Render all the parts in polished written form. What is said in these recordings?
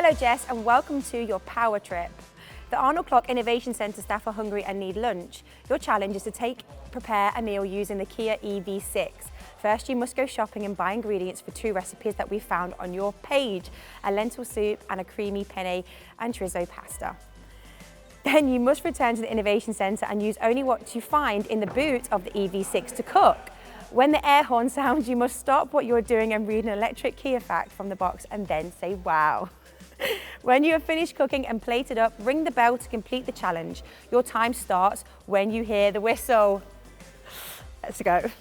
Hello Jess and welcome to your power trip. The Arnold Clock Innovation Centre staff are hungry and need lunch. Your challenge is to prepare a meal using the Kia EV6. First, you must go shopping and buy ingredients for 2 recipes that we found on your page, a lentil soup and a creamy penne and chorizo pasta. Then you must return to the Innovation Centre and use only what you find in the boot of the EV6 to cook. When the air horn sounds, you must stop what you're doing and read an electric Kia fact from the box and then say wow. When you have finished cooking and plated up, ring the bell to complete the challenge. Your time starts when you hear the whistle. Let's go.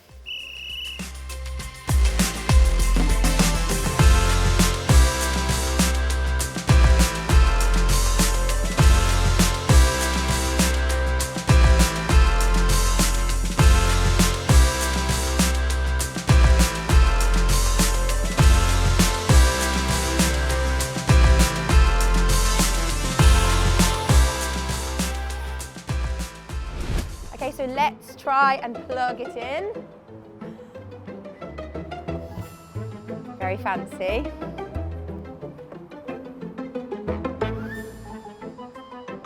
Okay, so let's try and plug it in. Very fancy.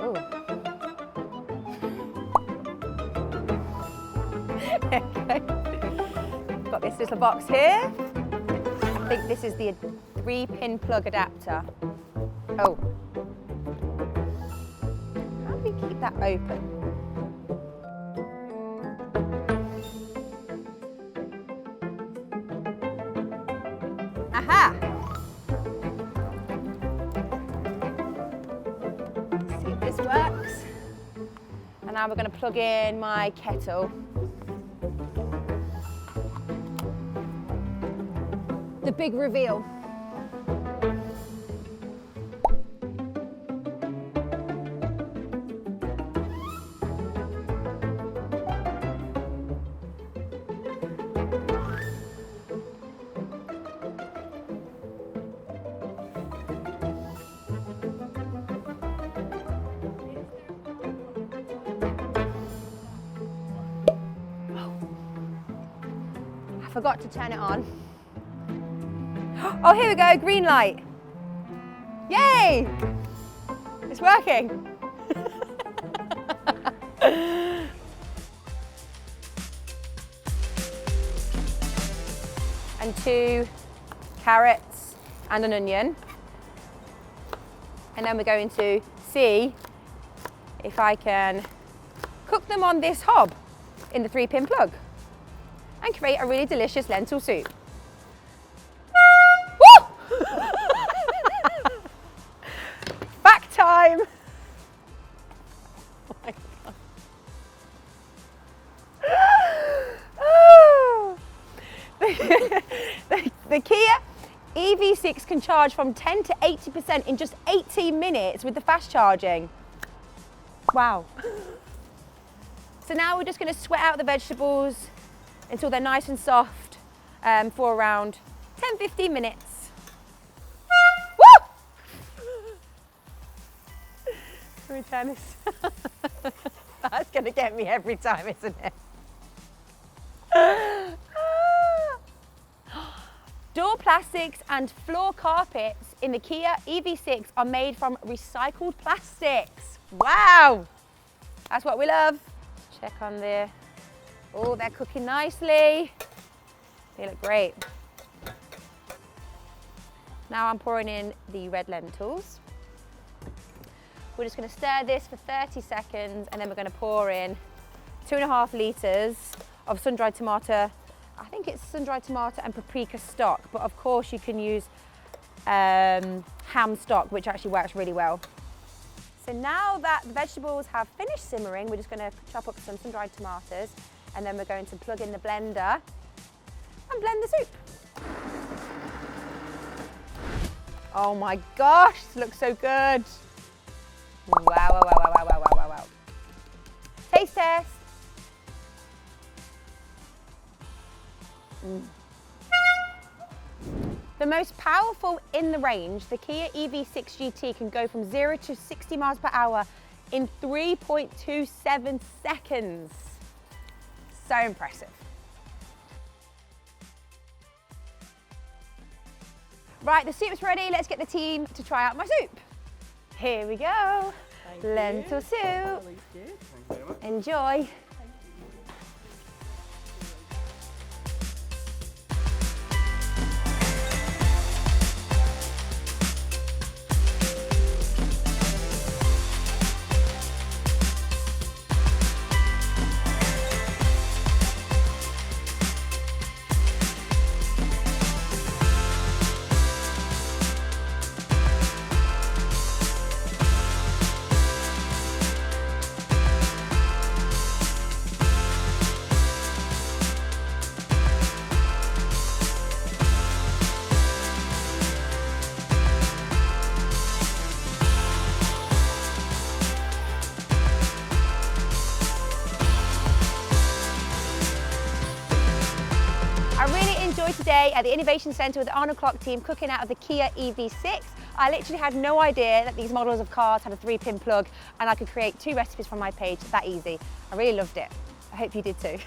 Ooh. Okay. Got this little box here. I think this is the 3-pin plug adapter. Oh. How do we keep that open? Aha! Let's see if this works. And now we're going to plug in my kettle. The big reveal. I forgot to turn it on. Oh, here we go, green light. Yay! It's working. And 2 carrots and an onion. And then we're going to see if I can cook them on this hob in the 3-pin plug and create a really delicious lentil soup. Woo! Back time. Oh my God. The Kia EV6 can charge from 10 to 80% in just 18 minutes with the fast charging. Wow. So now we're just going to sweat out the vegetables until they're nice and soft for around 10-15 minutes. Woo! Let me turn this. That's going to get me every time, isn't it? Door plastics and floor carpets in the Kia EV6 are made from recycled plastics. Wow! That's what we love. Check on there. Oh, they're cooking nicely. They look great. Now I'm pouring in the red lentils. We're just going to stir this for 30 seconds and then we're going to pour in 2.5 litres of sun-dried tomato. I think it's sun-dried tomato and paprika stock, but of course you can use ham stock, which actually works really well. So now that the vegetables have finished simmering, we're just going to chop up some sun-dried tomatoes and then we're going to plug in the blender and blend the soup. Oh my gosh, this looks so good. Wow, wow, wow, wow, wow, wow, wow, wow. Taste test. The most powerful in the range, the Kia EV6 GT can go from 0 to 60 miles per hour in 3.27 seconds. So impressive. Right, the soup's ready. Let's get the team to try out my soup. Here we go. Lentil soup. Enjoy. I really enjoyed today at the Innovation Centre with the Arnold Clark team cooking out of the Kia EV6. I literally had no idea that these models of cars had a 3-pin plug and I could create 2 recipes from my page that easy. I really loved it. I hope you did too.